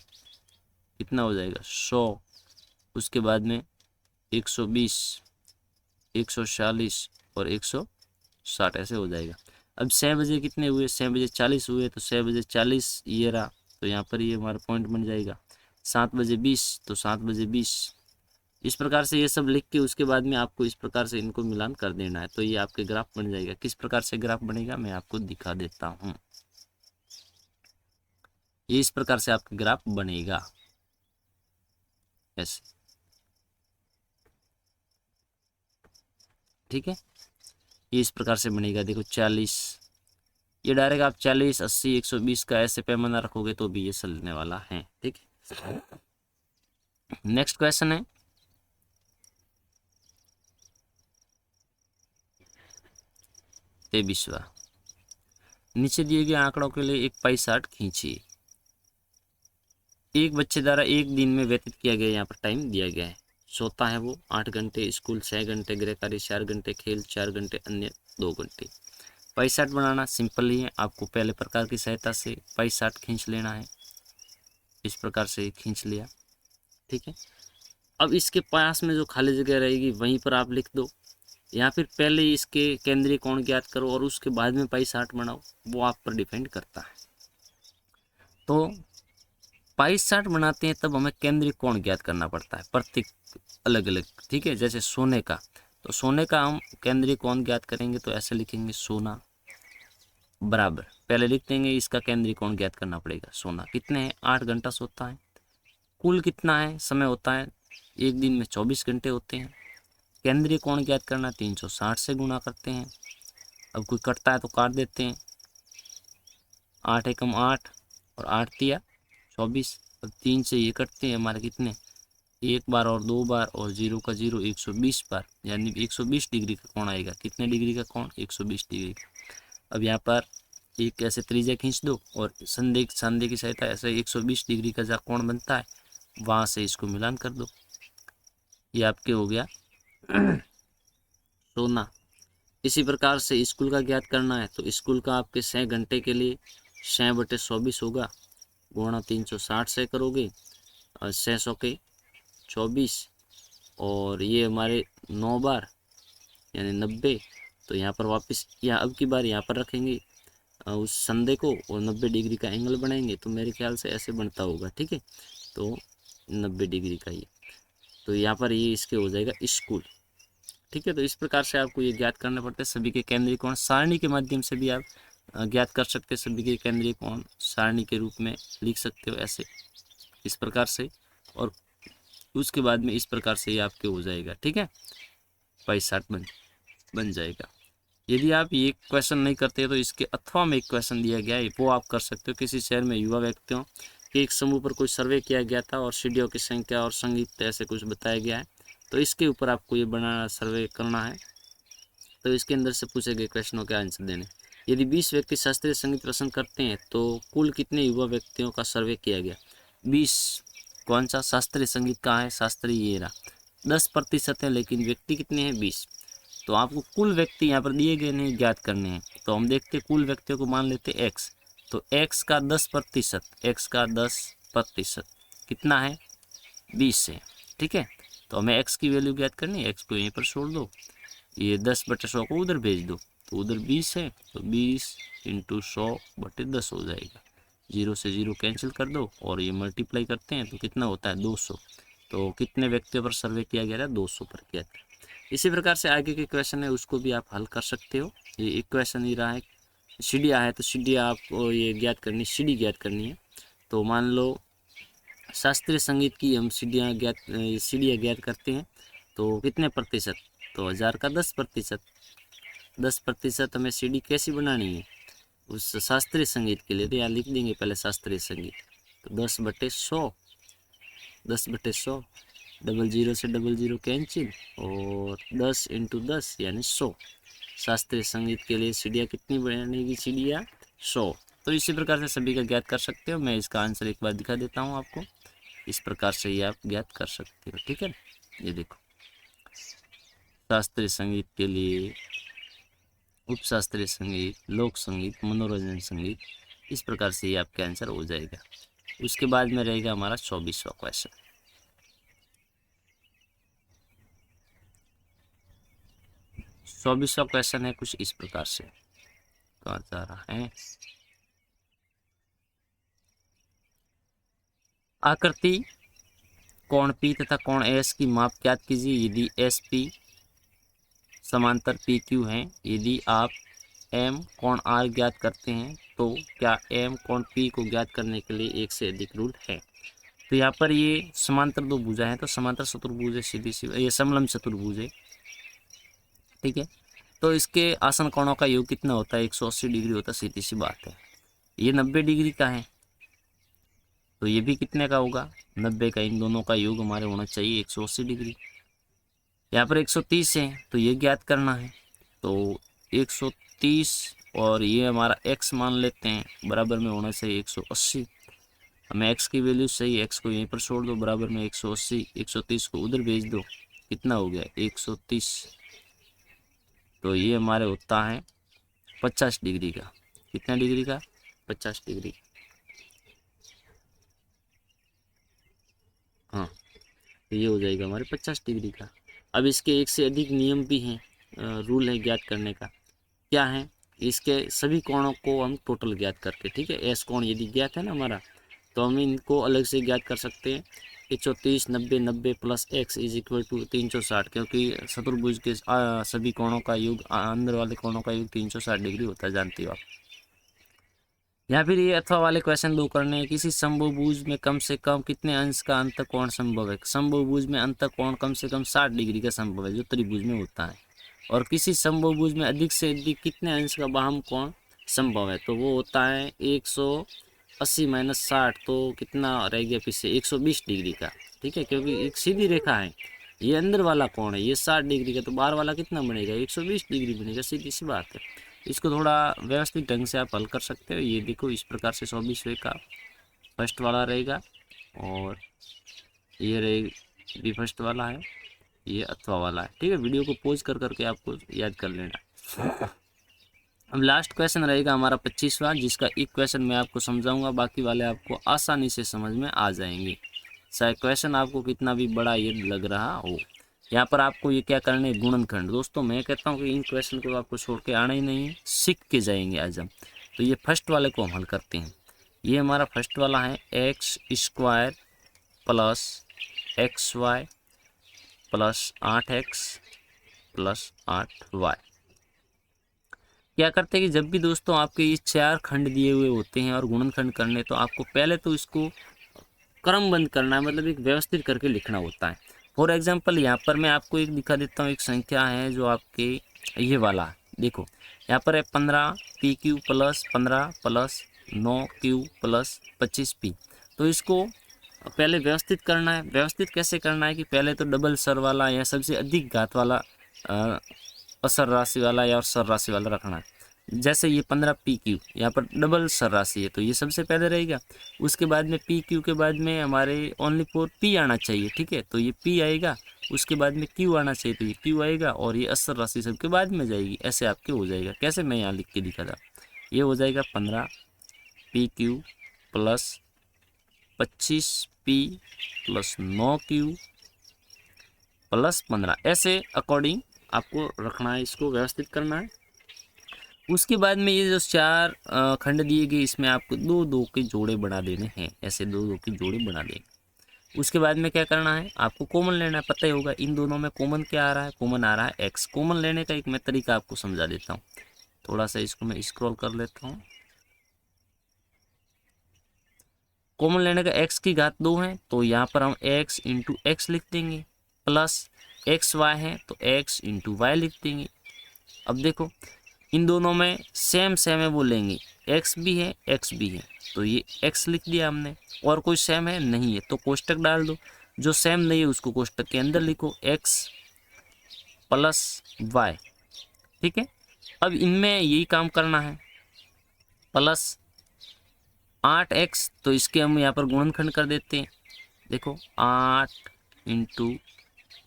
कितना हो जाएगा 100, उसके बाद में 120, 140 और 160 ऐसे हो जाएगा। अब 6 बजे कितने हुए, 6 बजे 40 हुए, तो 6 बजे 40 ये रहा, तो यहाँ पर ये हमारा पॉइंट बन जाएगा। 7 बजे 20, तो 7 बजे 20। इस प्रकार से ये सब लिख के उसके बाद में आपको इस प्रकार से इनको मिलान कर देना है, तो ये आपके ग्राफ बन जाएगा। किस प्रकार से ग्राफ बनेगा मैं आपको दिखा देता हूँ। ये इस प्रकार से आपका ग्राफ बनेगा ऐसे, ठीक है। ये इस प्रकार से बनेगा, देखो 40, ये डायरेक्ट आप 40, 80, 120 का ऐसे पैमाना रखोगे तो भी ये चलने वाला है, ठीक है। नेक्स्ट क्वेश्चन है 23वां। नीचे दिए गए आंकड़ों के लिए एक पाई चार्ट खींचिए। एक बच्चे द्वारा एक दिन में व्यतीत किया गया, यहाँ पर टाइम दिया गया है। सोता है वो 8 घंटे, स्कूल 6 घंटे, गृह कार्य 4 घंटे, खेल 4 घंटे, अन्य 2 घंटे। पाई चार्ट बनाना सिंपल ही है, आपको पहले प्रकार की सहायता से पाई चार्ट खींच लेना है। इस प्रकार से खींच लिया, ठीक है। अब इसके पास में जो खाली जगह रहेगी वहीं पर आप लिख दो, या फिर पहले इसके केंद्रीय कोण ज्ञात करो और उसके बाद में पाई चार्ट बनाओ, वो आप पर डिपेंड करता है। तो पाई चार्ट बनाते हैं तब हमें केंद्रीय कोण ज्ञात करना पड़ता है, प्रत्येक अलग अलग, ठीक है। जैसे सोने का, तो सोने का हम केंद्रीय कोण ज्ञात करेंगे तो ऐसे लिखेंगे सोना बराबर, पहले लिख देंगे इसका केंद्रीय कोण ज्ञात करना पड़ेगा। सोना कितने हैं, 8 घंटा सोता है। कुल कितना है समय होता है, एक दिन में 24 घंटे होते हैं। केंद्रीय कोण ज्ञात करना 360 से गुणा करते हैं। अब कोई कटता है तो काट देते हैं, 8 एकम 8 और 8 तिया 24। अब 3 से ये कटते हैं हमारे कितने, एक बार और 2 बार और 0 का 0, 120 बार, यानी 120 डिग्री का कोण आएगा। कितने डिग्री का कोण, 120 डिग्री का। अब यहाँ पर एक ऐसे त्रिज्या खींच दो और संधे की सहायता ऐसे 120 डिग्री का जहाँ कोण बनता है वहाँ से इसको मिलान कर दो, ये आपके हो गया सोना। इसी प्रकार से स्कूल का ज्ञात करना है, तो स्कूल का आपके 6 घंटे के लिए 6/24 होगा, गुणा 360 से करोगे, 600 के 24, और ये हमारे 9 बार यानी 90। तो यहाँ पर वापस या अब की बार यहाँ पर रखेंगे उस संधे को और 90 डिग्री का एंगल बनाएंगे, तो मेरे ख्याल से ऐसे बनता होगा, ठीक है। तो 90 डिग्री का ये, तो यहाँ पर ये इसके हो जाएगा स्कूल, ठीक है। तो इस प्रकार से आपको ये ज्ञात करना पड़ता है। सभी के केंद्रीय कोण सारणी के माध्यम से भी आप ज्ञात कर सकते हैं, सभी के केंद्रीय कोण सारणी के रूप में लिख सकते हो ऐसे, इस प्रकार से, और उसके बाद में इस प्रकार से ये आपके हो जाएगा, ठीक है। पाई चार्ट बन जाएगा। यदि आप ये क्वेश्चन नहीं करते तो इसके अथवा में एक क्वेश्चन दिया गया है, वो आप कर सकते हो। किसी शहर में युवा व्यक्तियों के एक समूह पर कोई सर्वे किया गया था और सीढ़ियों की संख्या और संगीत ऐसे कुछ बताया गया है, तो इसके ऊपर आपको ये बना सर्वे करना है। तो इसके अंदर से पूछे गए क्वेश्चनों के आंसर देने। यदि 20 व्यक्ति शास्त्रीय संगीत पसंद करते हैं तो कुल कितने युवा व्यक्तियों का सर्वे किया गया, 20। कौन सा शास्त्रीय संगीत का है, शास्त्रीय ये रहा, 10% है, लेकिन व्यक्ति कितने हैं 20। तो आपको कुल व्यक्ति यहाँ पर दिए गए नहीं, ज्ञात करने हैं। तो हम देखते कुल व्यक्तियों को मान लेते x, तो x का 10%, x का 10% कितना है 20 है, ठीक है। तो हमें x की वैल्यू ज्ञात करनी है, x को यहीं पर छोड़ दो, ये 10/100 को उधर भेज दो, तो उधर 20 है, तो 20 × 100/10 हो जाएगा। 0 से 0 कैंसिल कर दो और ये मल्टीप्लाई करते हैं तो कितना होता है 200। तो कितने व्यक्तियों पर सर्वे किया गया है, 200 पर किया था। इसी प्रकार से आगे के क्वेश्चन है उसको भी आप हल कर सकते हो। ये एक क्वेश्चन ही रहा है, सीढ़ियाँ है, तो सीढ़ियाँ आपको ये ज्ञात करनी, सीढ़ी ज्ञात करनी है। तो मान लो शास्त्रीय संगीत की हम सीढ़ियाँ ज्ञात करते हैं, तो कितने प्रतिशत, तो 1000 का 10%। 10% हमें सीढ़ी कैसी बनानी है उस शास्त्रीय संगीत के लिए, तो यहाँ लिख देंगे पहले शास्त्रीय संगीत, तो 10/100, 10/100, 00 से 00 कैंसिल, और 10 × 10 यानी 100। शास्त्रीय संगीत के लिए सीढ़ियाँ कितनी बनेगी, सीढ़ियाँ 100। तो इसी प्रकार से सभी का ज्ञात कर सकते हो। मैं इसका आंसर एक बार दिखा देता हूँ आपको, इस प्रकार से ये आप ज्ञात कर सकते हो, ठीक है। ये देखो, शास्त्रीय संगीत के लिए उपशास्त्रीय संगीत, लोक संगीत, मनोरंजन संगीत, इस प्रकार से ये आपका आंसर हो जाएगा। उसके बाद में रहेगा हमारा 24वां क्वेश्चन। 24वां क्वेश्चन है कुछ इस प्रकार से, कहाँ जा रहा है। आकृति कोण P तथा कोण S की माप ज्ञात कीजिए यदि एस पी समांतर पी क्यू हैं। यदि आप M कोण R ज्ञात करते हैं तो क्या M कोण P को ज्ञात करने के लिए एक से अधिक रूल है। तो यहाँ पर ये समांतर दो भुजा है, तो समांतर चतुर्भुज है, सीधी सी ये समलंब चतुर्भुज है, ठीक है। तो इसके आसन कोणों का योग कितना होता है, 180 डिग्री होता है, सीधी सी बात है। ये 90 डिग्री का है, तो ये भी कितने का होगा, 90 का। इन दोनों का योग हमारे होना चाहिए 180 डिग्री। यहाँ पर 130 है, तो ये ज्ञात करना है। तो 130 और ये हमारा x मान लेते हैं, बराबर में होना चाहिए 180। हमें x की वैल्यू सही, x को यहीं पर छोड़ दो, बराबर में 180, 130 को उधर भेज दो, कितना हो गया 130। तो ये हमारे होता है 50 डिग्री का। कितना डिग्री का, 50 डिग्री। हाँ, तो ये हो जाएगा हमारे 50 डिग्री का। अब इसके एक से अधिक नियम भी हैं, रूल है ज्ञात करने का। क्या है, इसके सभी कोणों को हम टोटल ज्ञात करके, ठीक है। एस कोण यदि ज्ञात है ना हमारा, तो हम इनको अलग से ज्ञात कर सकते हैं। 130, 90, 90 plus x is equal to 360, क्योंकि चतुर्भुज के सभी कोणों का योग, अंदर वाले कोणों का योग 360 डिग्री होता है, जानती हो आप। या फिर ये अथवा वाले क्वेश्चन दो करने हैं। किसी समभुज में कम से कम कितने अंश का अंतर कोण संभव है। समभुज में अंतर कोण कम से कम 60 डिग्री का संभव है, जो त्रिभुज में होता है। और किसी समभुज में अधिक से अधिक कितने अंश का बाह्य कोण संभव है, तो वो होता है 180 माइनस 60, तो कितना रह गया पीछे, 120 डिग्री का, ठीक है। क्योंकि एक सीधी रेखा है, ये अंदर वाला कोण है, ये 60 डिग्री का, तो बाहर वाला कितना बनेगा, 120 डिग्री बनेगा, सीधी सी बात है। इसको थोड़ा व्यवस्थित ढंग से आप हल कर सकते हो। ये देखो, इस प्रकार से 24वें का फर्स्ट वाला रहेगा, और ये रहेगा भी फर्स्ट वाला है, ये अथवा वाला है, ठीक है। वीडियो को पॉज कर करके आपको याद कर लेना। अब लास्ट क्वेश्चन रहेगा हमारा 25वां, जिसका एक क्वेश्चन मैं आपको समझाऊंगा, बाकी वाले आपको आसानी से समझ में आ जाएंगे, चाहे क्वेश्चन आपको कितना भी बड़ा ये लग रहा हो। यहाँ पर आपको ये क्या करना है, गुणनखंड। दोस्तों मैं कहता हूँ कि इन क्वेश्चन को आपको छोड़ के आना ही नहीं है, सीख के जाएंगे आज हम। तो ये फर्स्ट वाले को हम हल करते हैं। ये हमारा फर्स्ट वाला है x square plus x y plus 8x plus 8y। क्या करते हैं कि जब भी दोस्तों आपके ये चार खंड दिए हुए होते हैं और गुणनखंड करने, तो आपको पहले तो इसको क्रमबद्ध करना है, मतलब एक व्यवस्थित करके लिखना होता है। फॉर एग्जांपल यहाँ पर मैं आपको एक दिखा देता हूँ, एक संख्या है जो आपके ये वाला, देखो यहाँ पर है 15 PQ plus 15 plus 9Q plus 25P। तो इसको पहले व्यवस्थित करना है। व्यवस्थित कैसे करना है कि पहले तो डबल सर वाला या सबसे अधिक घात वाला असर राशि वाला या सर राशि वाला रखना है। जैसे ये 15 PQ यहाँ पर डबल सर राशि है, तो ये सबसे पहले रहेगा। उसके बाद में PQ के बाद में हमारे ओनली फॉर P आना चाहिए, ठीक है, तो ये P आएगा। उसके बाद में Q आना चाहिए, तो ये Q आएगा, और ये असर राशि सबके बाद में जाएगी। ऐसे आपके हो जाएगा। कैसे, मैं यहाँ लिख के दिखा था। ये हो जाएगा 15 PQ plus 25P plus 9Q plus 15। ऐसे अकॉर्डिंग आपको रखना है, इसको व्यवस्थित करना है। उसके बाद में ये जो चार खंड दिए गए, इसमें आपको दो दो के जोड़े बना देने हैं, ऐसे दो दो के जोड़े बना देंगे। उसके बाद में क्या करना है, आपको कॉमन लेना है। पता ही होगा इन दोनों में कॉमन क्या आ रहा है, कॉमन आ रहा है x। कॉमन लेने का एक मैं तरीका आपको समझा देता हूँ, थोड़ा सा इसको मैं स्क्रॉल कर लेता हूँ। कॉमन लेने का x की घात 2 है, तो यहाँ पर हम x इंटू एक्स लिख देंगे, प्लस एक्स वाई है तो x इंटू वाई लिख देंगे। अब देखो इन दोनों में सेम सेम है, वो लेंगे, x भी है x भी है, तो ये x लिख दिया हमने। और कोई सेम है नहीं है तो कोष्टक डाल दो, जो सेम नहीं है उसको कोष्टक के अंदर लिखो, x प्लस वाई, ठीक है। अब इनमें यही काम करना है, प्लस 8x, तो इसके हम यहाँ पर गुणनखंड कर देते हैं। देखो 8 इंटू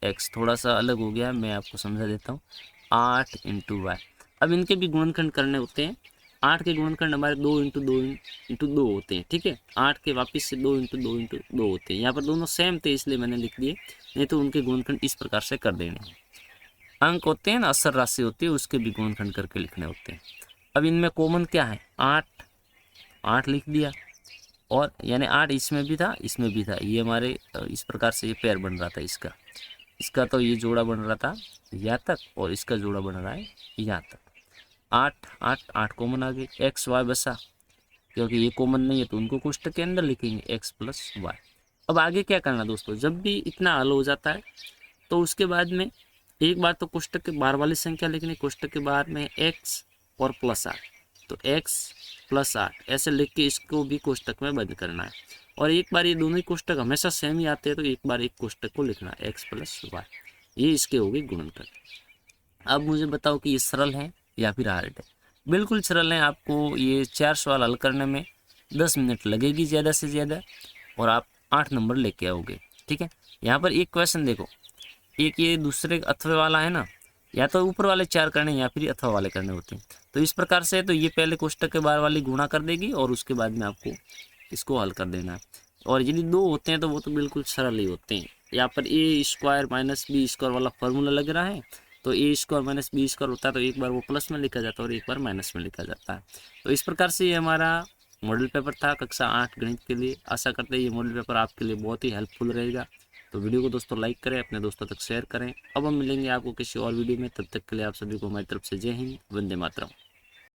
एक्स, थोड़ा सा अलग हो गया, मैं आपको समझा देता हूँ। 8 इंटू वाई, अब इनके भी गुणनखंड करने होते हैं। 8 के गुणनखंड हमारे 2 इंटू 2 इंटू 2 होते हैं, ठीक है। 8 के वापस से 2 इंटू 2 इंटू 2 होते हैं। यहाँ पर दोनों सेम थे इसलिए मैंने लिख दिए, नहीं तो उनके गुणनखंड इस प्रकार से कर देने हैं। अंक होते हैं ना, असर राशि होती है, उसके भी गुणनखंड करके लिखने होते हैं। अब इनमें कॉमन क्या है, 8 लिख दिया, और यानी 8 इसमें भी था, इसमें भी था। ये हमारे इस प्रकार से ये पेयर बन रहा था इसका तो ये जोड़ा बन रहा था यहाँ तक, और इसका जोड़ा बन रहा है यहाँ तक। 8 कॉमन आ गए, एक्स वाई बसा, क्योंकि ये कॉमन नहीं है तो उनको कोष्टक के अंदर लिखेंगे एक्स प्लस वाई। अब आगे क्या करना दोस्तों, जब भी इतना हल हो जाता है तो उसके बाद में एक बार तो कोष्टक के बाहर वाली संख्या लिखनी, कोष्टक के बाहर में एक्स और प्लस 8, तो एक्स प्लस 8 ऐसे लिख के इसको भी कोष्टक में बंद करना है। और एक बार ये दोनों ही कोष्टक हमेशा सेम ही आते हैं तो एक बार एक कोष्टक को लिखना है एक्स प्लस वाई, ये इसके हो गए गुणनखंड। अब मुझे बताओ कि ये सरल है या फिर हार्ड है। बिल्कुल सरल है, आपको ये 4 सवाल हल करने में 10 मिनट लगेगी ज़्यादा से ज़्यादा, और आप 8 नंबर लेके आओगे, ठीक है। यहाँ पर एक क्वेश्चन देखो, एक ये दूसरे अथवे वाला है ना, या तो ऊपर वाले 4 करने या फिर अथवा वाले करने होते हैं। तो इस प्रकार से तो ये पहले कोष्टक के बाहर वाली गुणा कर देगी और उसके बाद में आपको इसको हल कर देना है। और यदि 2 होते हैं तो वो तो बिल्कुल सरल ही होते हैं। यहाँ पर ए स्क्वायर माइनस बी स्क्वायर वाला फॉर्मूला लग रहा है, तो ए स्क्वायर माइनस बी स्क्वायर होता है तो एक बार वो प्लस में लिखा जाता है और एक बार माइनस में लिखा जाता है। तो इस प्रकार से ये हमारा मॉडल पेपर था कक्षा 8 गणित के लिए। आशा करते हैं ये मॉडल पेपर आपके लिए बहुत ही हेल्पफुल रहेगा। तो वीडियो को दोस्तों लाइक करें, अपने दोस्तों तक शेयर करें। अब हम मिलेंगे आपको किसी और वीडियो में, तब तक के लिए आप सभी को हमारी तरफ से जय हिंद, वंदे मातरम।